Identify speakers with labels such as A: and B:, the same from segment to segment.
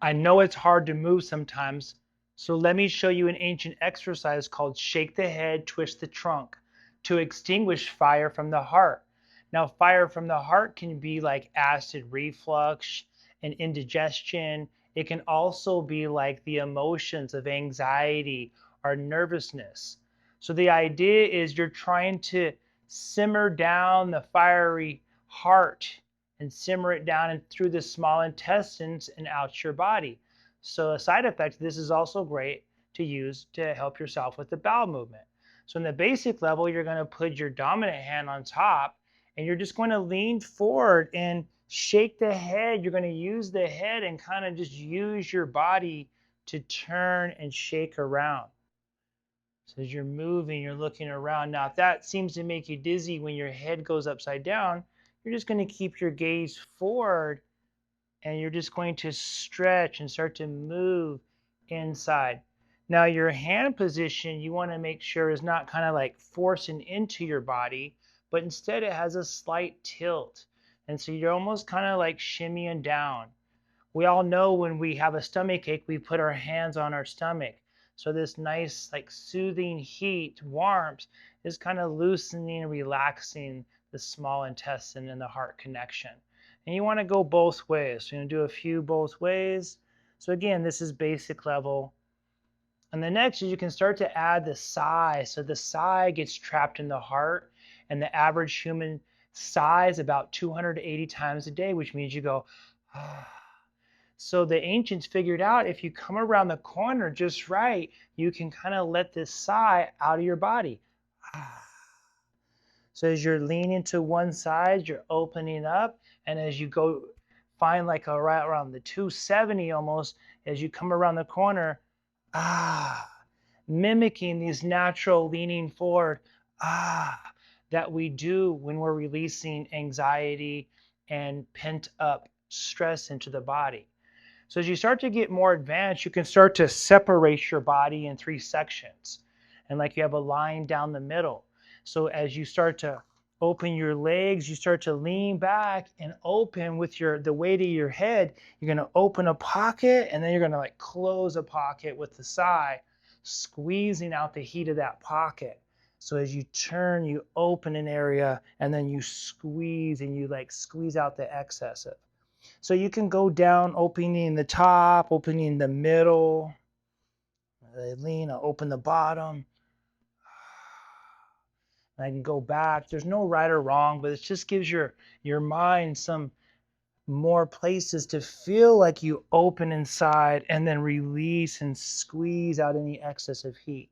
A: I know it's hard to move sometimes, so let me show you an ancient exercise called shake the head, twist the trunk to extinguish fire from the heart. Now, fire from the heart can be like acid reflux and indigestion. It can also be like the emotions of anxiety or nervousness. So the idea is you're trying to simmer down the fiery heart and simmer it down and through the small intestines and out your body. So a side effect, this is also great to use to help yourself with the bowel movement. So in the basic level, you're going to put your dominant hand on top and you're just going to lean forward and shake the head. You're going to use the head and kind of just use your body to turn and shake around. So as you're moving, you're looking around. Now, if that seems to make you dizzy when your head goes upside down, you're just going to keep your gaze forward and you're just going to stretch and start to move inside. Now, your hand position, you want to make sure is not kind of like forcing into your body, but instead it has a slight tilt. And so you're almost kind of like shimmying down. We all know when we have a stomach ache, we put our hands on our stomach. So this nice, like soothing heat, warmth is kind of loosening and relaxing the small intestine and the heart connection. And you want to go both ways. So you're going to do a few both ways. So again, this is basic level. And the next is you can start to add the sigh. So the sigh gets trapped in the heart, and the average human sighs about 280 times a day, which means you go, ah. So the ancients figured out if you come around the corner just right, you can kind of let this sigh out of your body. So as you're leaning to one side, you're opening up, and as you go find like right around the 270 almost, as you come around the corner, mimicking these natural leaning forward, that we do when we're releasing anxiety and pent up stress into the body. So as you start to get more advanced, you can start to separate your body in 3 sections. And like you have a line down the middle. So as you start to open your legs, you start to lean back and open with the weight of your head. You're going to open a pocket and then you're going to like close a pocket with the sigh, squeezing out the heat of that pocket. So as you turn, you open an area and then you squeeze and you like squeeze out the excess of. So you can go down, opening the top, opening the middle. Lean, I open the bottom. I can go back. There's no right or wrong, but it just gives your mind some more places to feel like you open inside and then release and squeeze out any excess of heat.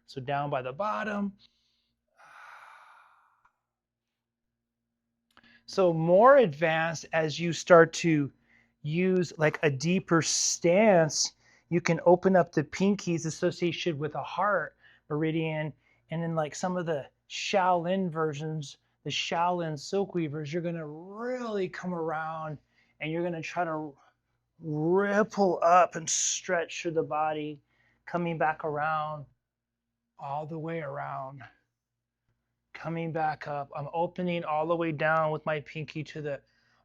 A: So down by the bottom. So more advanced as you start to use like a deeper stance, you can open up the pinkies associated with a heart meridian. And in like some of the Shaolin versions, the Shaolin silk weavers, you're going to really come around and you're going to try to ripple up and stretch through the body, coming back around, all the way around, coming back up. I'm opening all the way down with my pinky to the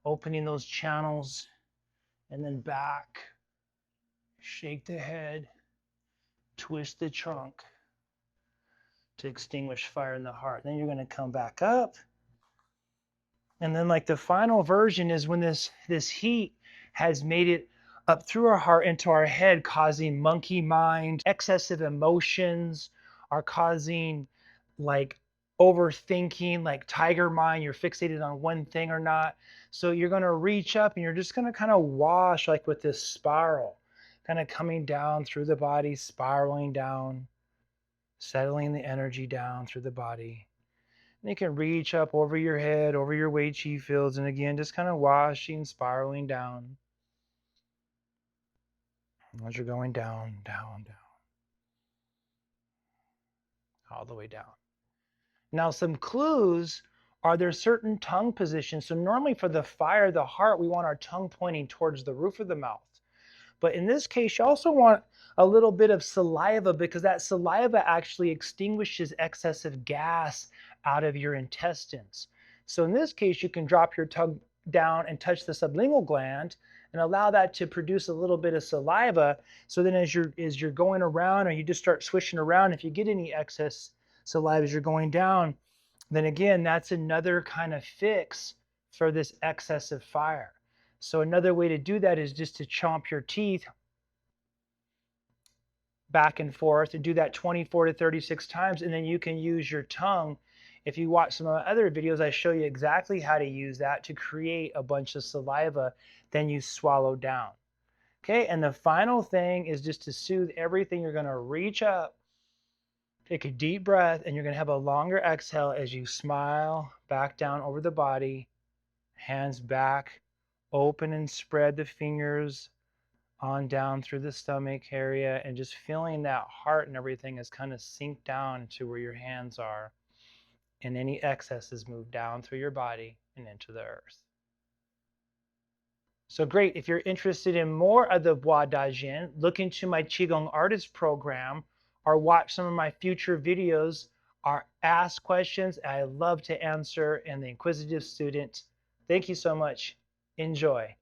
A: opening those channels and then back. Shake the head, twist the trunk to extinguish fire in the heart. Then you're going to come back up. And then like the final version is when this heat has made it up through our heart into our head, causing monkey mind, excessive emotions are causing like overthinking, like tiger mind, you're fixated on one thing or not. So you're going to reach up and you're just going to kind of wash like with this spiral, kind of coming down through the body, spiraling down, settling the energy down through the body. And you can reach up over your head, over your Wei Chi fields, and again, just kind of washing, spiraling down. As you're going down, down, down, all the way down. Now, some clues are there certain tongue positions. So normally for the fire of the heart, we want our tongue pointing towards the roof of the mouth. But in this case, you also want a little bit of saliva because that saliva actually extinguishes excessive gas out of your intestines. So in this case, you can drop your tongue down and touch the sublingual gland and allow that to produce a little bit of saliva. So then as you're going around, or you just start swishing around, if you get any excess saliva as you're going down, then again, that's another kind of fix for this excessive fire. So another way to do that is just to chomp your teeth back and forth and do that 24 to 36 times, and then you can use your tongue. If you watch some of my other videos, I show you exactly how to use that to create a bunch of saliva then you swallow down. Okay, and the final thing is just to soothe everything. You're going to reach up, take a deep breath, and you're going to have a longer exhale as you smile back down over the body, hands back, open and spread the fingers on down through the stomach area, and just feeling that heart and everything is kind of sink down to where your hands are, and any excesses move down through your body and into the earth. So great, if you're interested in more of the Ba Duan Jin, look into my Qigong Artist program or watch some of my future videos or ask questions. I love to answer, and the inquisitive student. Thank you so much. Enjoy.